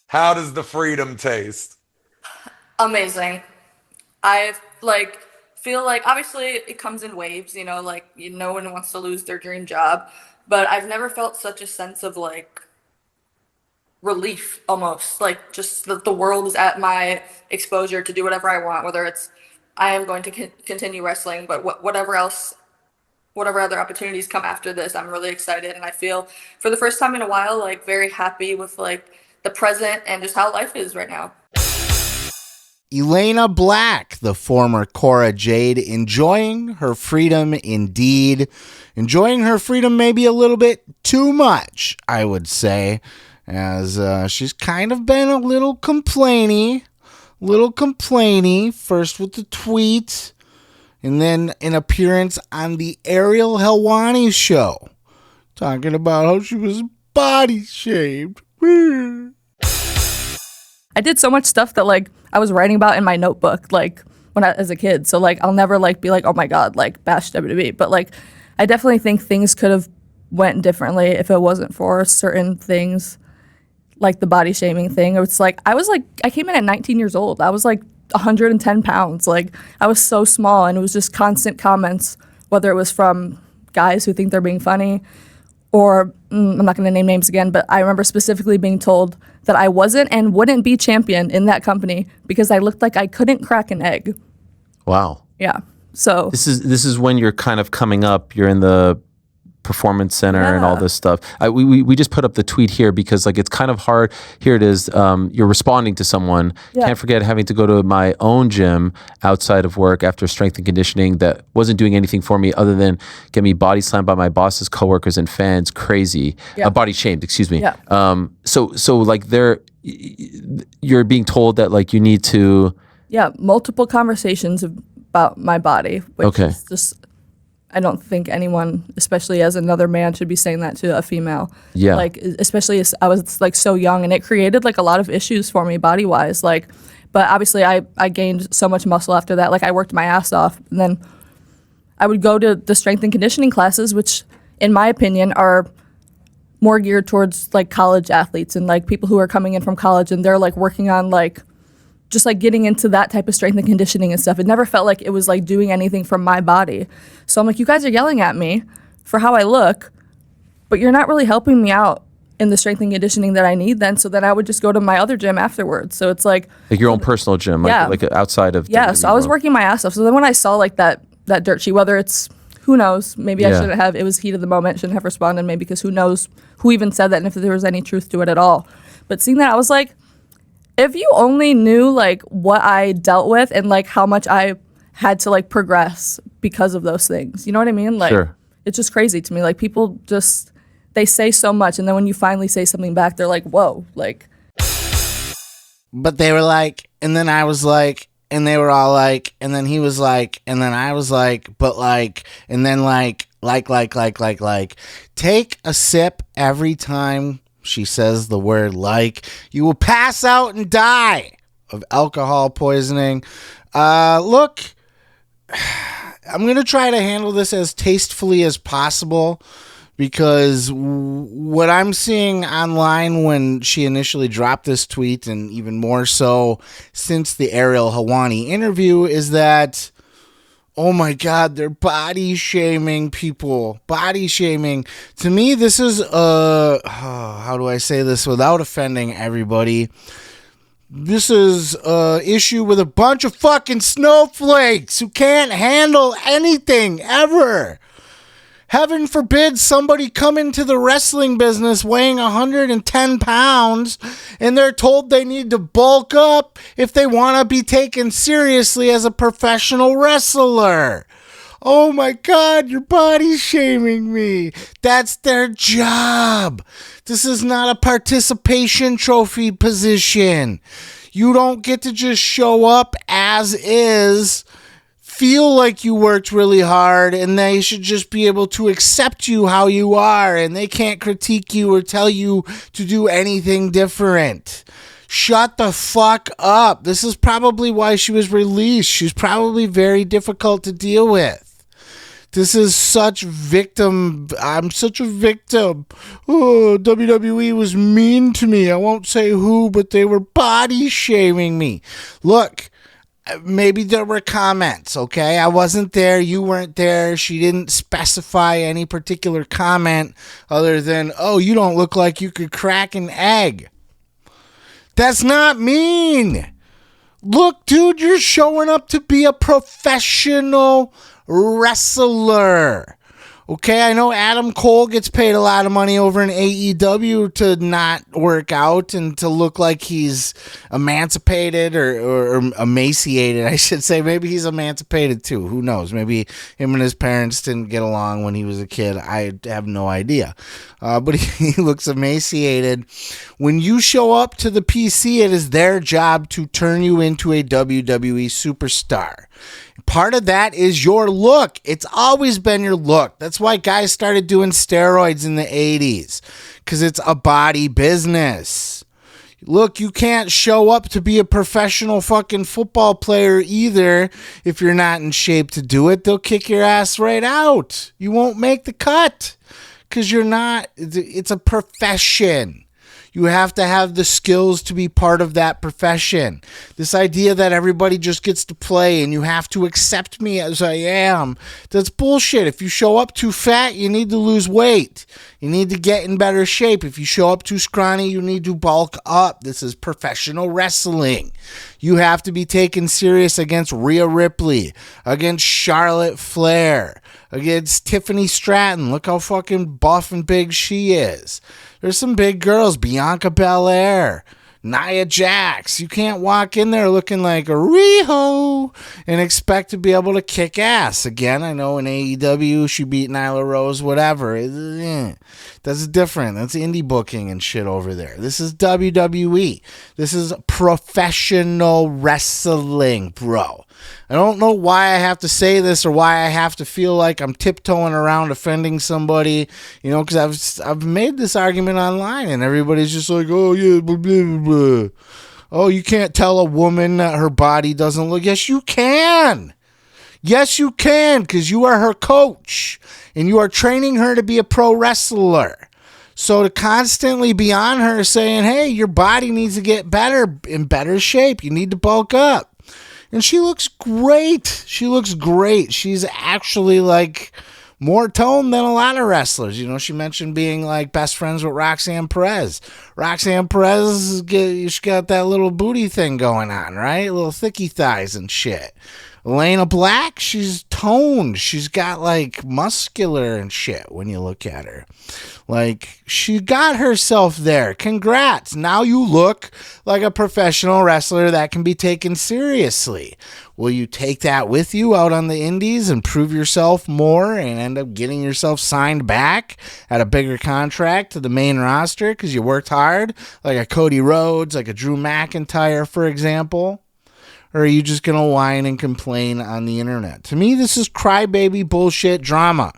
How does the freedom taste? Amazing. I like feel like obviously it comes in waves, no one wants to lose their dream job, but I've never felt such a sense of like relief almost, like just that the world is at my exposure to do whatever I want, whether it's I am going to continue wrestling, but whatever else, whatever other opportunities come after this, I'm really excited and I feel for the first time in a while like very happy with like the present and just how life is right now. Elayna Black, the former Cora Jade, enjoying her freedom indeed. Enjoying her freedom maybe a little bit too much, I would say, as she's kind of been a little complainy. First with the tweet, and then an appearance on the Ariel Helwani Show, talking about how she was body shamed. I did so much stuff that like I was writing about in my notebook like when I as a kid. So like I'll never like be like, oh my god, like bash WWE. But like I definitely think things could have went differently if it wasn't for certain things like the body shaming thing. It's like I came in at 19 years old. I was like 110 pounds. Like I was so small, and it was just constant comments, whether it was from guys who think they're being funny or I'm not going to name names again, but I remember specifically being told that I wasn't and wouldn't be champion in that company because I looked like I couldn't crack an egg. Wow. Yeah. So This is when you're kind of coming up. You're in the performance center and all yeah, this stuff. We just put up the tweet here because like it's kind of hard. Here it is. You're responding to someone. yeah, Can't forget having to go to my own gym outside of work after strength and conditioning that wasn't doing anything for me other than get me body slammed by my boss's coworkers and fans. Crazy. yeah, Body shamed. Excuse me. yeah, So like you're being told that like you need to. yeah. Multiple conversations about my body, which Okay. is just I don't think anyone, especially as another man, should be saying that to a female. Yeah. Like, especially as I was like so young, and it created like a lot of issues for me body wise. Like, but obviously I gained so much muscle after that. Like, I worked my ass off, and then I would go to the strength and conditioning classes, which, in my opinion, are more geared towards like college athletes and like people who are coming in from college and they're like working on like just like getting into that type of strength and conditioning and stuff. It never felt like it was like doing anything for my body. So I'm like, you guys are yelling at me for how I look, but you're not really helping me out in the strength and conditioning that I need then. So then I would just go to my other gym afterwards. So it's like Your own personal gym, yeah. like outside of Yeah, so I WWE was world. working my ass off. So then when I saw like that dirt sheet, whether it's who knows, maybe I Yeah. shouldn't have. It was heat of the moment. Shouldn't have responded, maybe because who knows who even said that and if there was any truth to it at all. But seeing that, I was like, if you only knew like what I dealt with and like how much I had to like progress because of those things, you know what I mean? Like, Sure. it's just crazy to me. Like people just they say so much, and then when you finally say something back, they're like, whoa, like But they were like, and then I was like, and they were all like, and then he was like, and then I was like, but like, and then like, take a sip every time she says the word like. You will pass out and die of alcohol poisoning. Look, I'm going to try to handle this as tastefully as possible because what I'm seeing online when she initially dropped this tweet, and even more so since the Ariel Helwani interview, is that, oh my God, they're body shaming people. Body shaming. To me, this is, how do I say this without offending everybody? This is a issue with a bunch of fucking snowflakes who can't handle anything ever. Heaven forbid somebody come into the wrestling business weighing 110 pounds and they're told they need to bulk up if they want to be taken seriously as a professional wrestler. Oh my God, you're body shaming me. That's their job. This is not a participation trophy position. You don't get to just show up as is, feel like you worked really hard, and they should just be able to accept you how you are, and they can't critique you or tell you to do anything different. Shut the fuck up. This is probably why she was released. She's probably very difficult to deal with. This is such victim. I'm such a victim. Oh, WWE was mean to me. I won't say who, but they were body shaming me. Look, maybe there were comments, okay? I wasn't there. You weren't there. She didn't specify any particular comment other than, oh, you don't look like you could crack an egg. That's not mean. Look, dude, you're showing up to be a professional wrestler. Okay, I know Adam Cole gets paid a lot of money over in AEW to not work out and to look like he's emancipated or emaciated, I should say. Maybe he's emancipated too. Who knows? Maybe him and his parents didn't get along when he was a kid. I have no idea. But he looks emaciated. When you show up to the PC, it is their job to turn you into a WWE superstar. Part of that is your look. It's always been your look. That's why guys started doing steroids in the 80s, because it's a body business. Look, you can't show up to be a professional fucking football player either if you're not in shape to do it. They'll kick your ass right out. You won't make the cut because you're not. It's a profession. You have to have the skills to be part of that profession. This idea that everybody just gets to play and you have to accept me as I am, that's bullshit. If you show up too fat, you need to lose weight. You need to get in better shape. If you show up too scrawny, you need to bulk up. This is professional wrestling. You have to be taken serious against Rhea Ripley, against Charlotte Flair, against Tiffany Stratton. Look how fucking buff and big she is. There's some big girls, Bianca Belair, Nia Jax. You can't walk in there looking like a Riho and expect to be able to kick ass. Again, I know in AEW she beat Nyla Rose, whatever. That's different. That's indie booking and shit over there. This is WWE. This is professional wrestling, bro. I don't know why I have to say this or why I have to feel like I'm tiptoeing around offending somebody, you know, because I've made this argument online and everybody's just like, oh, yeah, blah, blah, blah. Oh, you can't tell a woman that her body doesn't look. Yes, you can. Yes, you can, because you are her coach and you are training her to be a pro wrestler. So to constantly be on her saying, hey, your body needs to get better, in better shape. You need to bulk up. And she looks great. She looks great. She's actually like more toned than a lot of wrestlers. You know, she mentioned being like best friends with Roxanne Perez. Roxanne Perez, she got that little booty thing going on, right? Little thicky thighs and shit. Elayna Black, she's toned. She's got like muscular and shit when you look at her. Like, she got herself there. Congrats. Now you look like a professional wrestler that can be taken seriously. Will you take that with you out on the indies and prove yourself more and end up getting yourself signed back at a bigger contract to the main roster because you worked hard, like a Cody Rhodes, like a Drew McIntyre, for example? Or are you just going to whine and complain on the internet? To me, this is crybaby bullshit drama.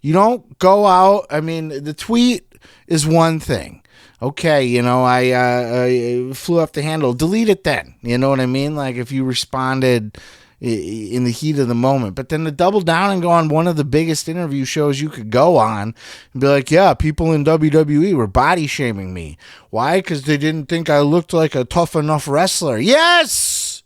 You don't go out. I mean, the tweet is one thing. Okay, you know, I flew off the handle. Delete it then. You know what I mean? Like if you responded in the heat of the moment. But then to double down and go on one of the biggest interview shows you could go on and be like, yeah, people in WWE were body shaming me. Why? Because they didn't think I looked like a tough enough wrestler. Yes!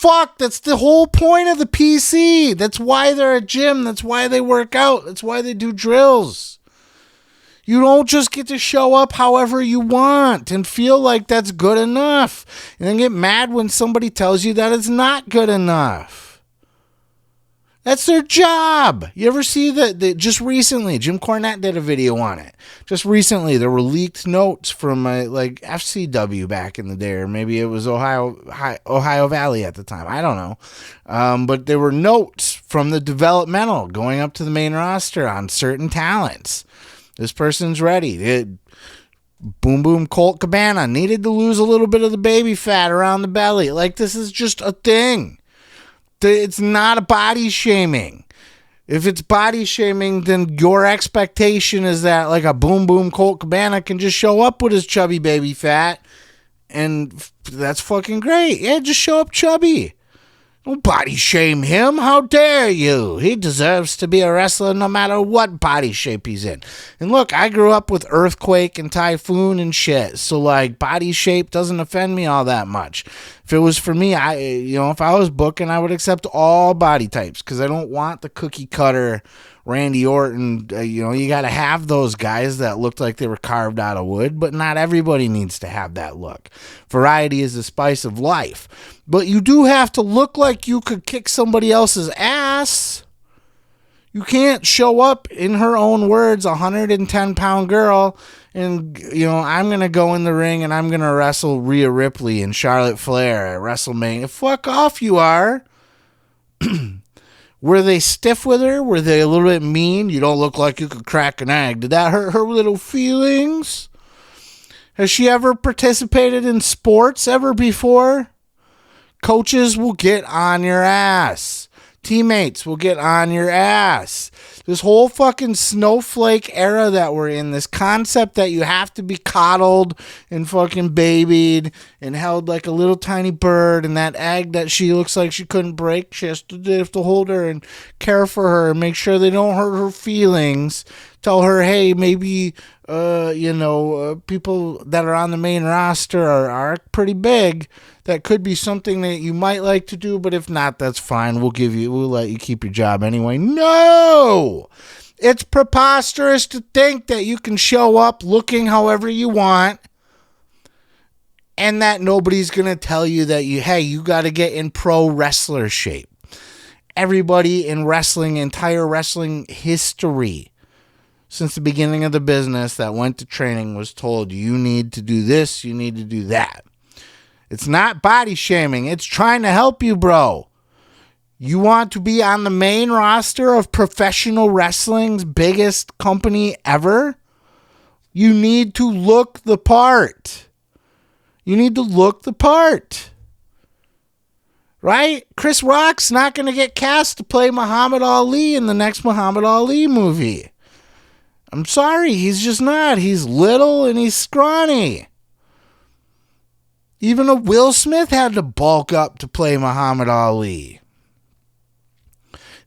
Fuck, that's the whole point of the PC. That's why they're a gym. That's why they work out. That's why they do drills. You don't just get to show up however you want and feel like that's good enough. And then get mad when somebody tells you that it's not good enough. That's their job. You ever see that just recently, Jim Cornette did a video on it. Just recently, there were leaked notes from like FCW back in the day, or maybe it was Ohio Valley at the time. I don't know. But there were notes from the developmental going up to the main roster on certain talents. This person's ready. Boom Boom Colt Cabana needed to lose a little bit of the baby fat around the belly. Like, this is just a thing. It's not a body shaming. If it's body shaming, then your expectation is that like a Boom Boom Colt Cabana can just show up with his chubby baby fat, and that's fucking great. Yeah, just show up chubby. Don't body shame him. How dare you? He deserves to be a wrestler no matter what body shape he's in. And look, I grew up with Earthquake and Typhoon and shit. So, like, body shape doesn't offend me all that much. If it was for me, if I was booking, I would accept all body types because I don't want the cookie cutter Randy Orton. You got to have those guys that looked like they were carved out of wood, but not everybody needs to have that look. Variety is the spice of life. But you do have to look like you could kick somebody else's ass. You can't show up, in her own words, 110-pound girl, and, I'm going to go in the ring and I'm going to wrestle Rhea Ripley and Charlotte Flair at WrestleMania. Fuck off, you are. Were they stiff with her? Were they a little bit mean? You don't look like you could crack an egg. Did that hurt her little feelings? Has she ever participated in sports ever before? Coaches will get on your ass. Teammates will get on your ass. This whole fucking snowflake era that we're in, this concept that you have to be coddled and fucking babied and held like a little tiny bird, and that egg that she looks like she couldn't break, they have to hold her and care for her and make sure they don't hurt her feelings. Tell her, hey, maybe, people that are on the main roster are pretty big. That could be something that you might like to do, but if not, that's fine. We'll let you keep your job anyway. No! It's preposterous to think that you can show up looking however you want and that nobody's going to tell you that you got to get in pro wrestler shape. Everybody in wrestling, entire wrestling history, since the beginning of the business that went to training was told, you need to do this, you need to do that. It's not body shaming. It's trying to help you, bro. You want to be on the main roster of professional wrestling's biggest company ever? You need to look the part. You need to look the part. Right? Chris Rock's not going to get cast to play Muhammad Ali in the next Muhammad Ali movie. I'm sorry, he's just not. He's little and he's scrawny. Even a Will Smith had to bulk up to play Muhammad Ali.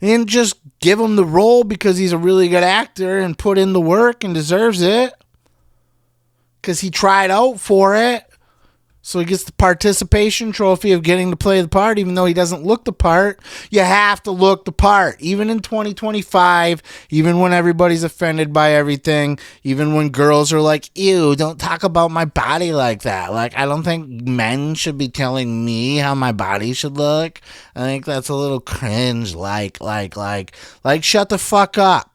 They didn't just give him the role because he's a really good actor and put in the work and deserves it. Because he tried out for it. So he gets the participation trophy of getting to play the part, even though he doesn't look the part. You have to look the part. Even in 2025, even when everybody's offended by everything, even when girls are like, ew, don't talk about my body like that. Like, I don't think men should be telling me how my body should look. I think that's a little cringe. Like, shut the fuck up.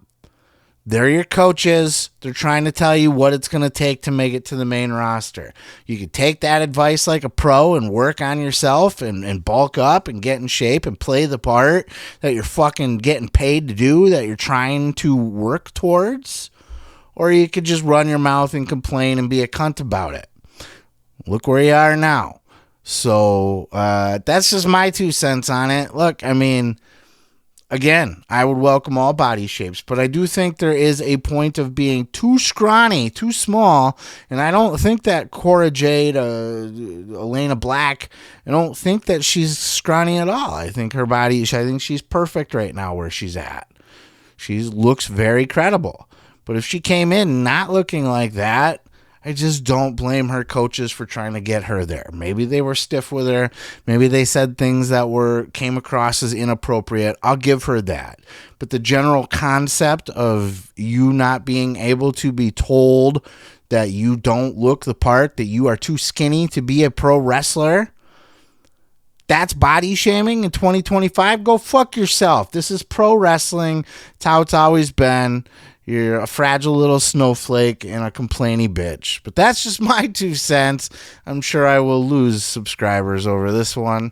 They're your coaches. They're trying to tell you what it's going to take to make it to the main roster. You can take that advice like a pro and work on yourself and bulk up and get in shape and play the part that you're fucking getting paid to do, that you're trying to work towards. Or you could just run your mouth and complain and be a cunt about it. Look where you are now. So that's just my 2 cents on it. Look, I mean, again, I would welcome all body shapes, but I do think there is a point of being too scrawny, too small, and I don't think that Cora Jade, Elayna Black, I don't think that she's scrawny at all. I think I think she's perfect right now where she's at. She looks very credible. But if she came in not looking like that, I just don't blame her coaches for trying to get her there. Maybe they were stiff with her. Maybe they said things that came across as inappropriate. I'll give her that. But the general concept of you not being able to be told that you don't look the part, that you are too skinny to be a pro wrestler, that's body shaming in 2025. Go fuck yourself. This is pro wrestling. It's how it's always been. You're a fragile little snowflake and a complainy bitch. But that's just my 2 cents. I'm sure I will lose subscribers over this one.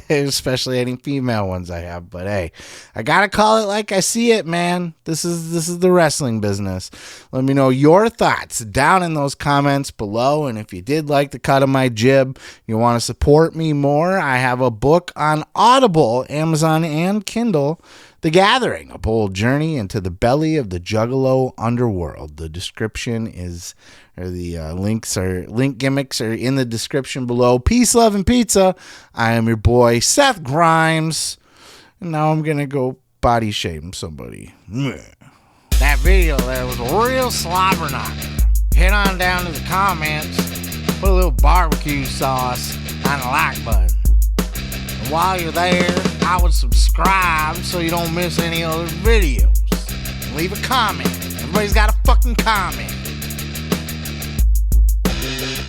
Especially any female ones I have. But hey, I gotta call it like I see it, man. This is the wrestling business. Let me know your thoughts down in those comments below. And if you did like the cut of my jib, you want to support me more, I have a book on Audible, Amazon, and Kindle. The Gathering, a bold journey into the belly of the Juggalo underworld. The description is link gimmicks are in the description below. Peace, love, and pizza. I am your boy, Seth Grimes. And now I'm going to go body shame somebody. That video there was a real slobber knocker. Head on down to the comments, put a little barbecue sauce on the like button. And while you're there, I would subscribe so you don't miss any other videos. Leave a comment. Everybody's got a fucking comment.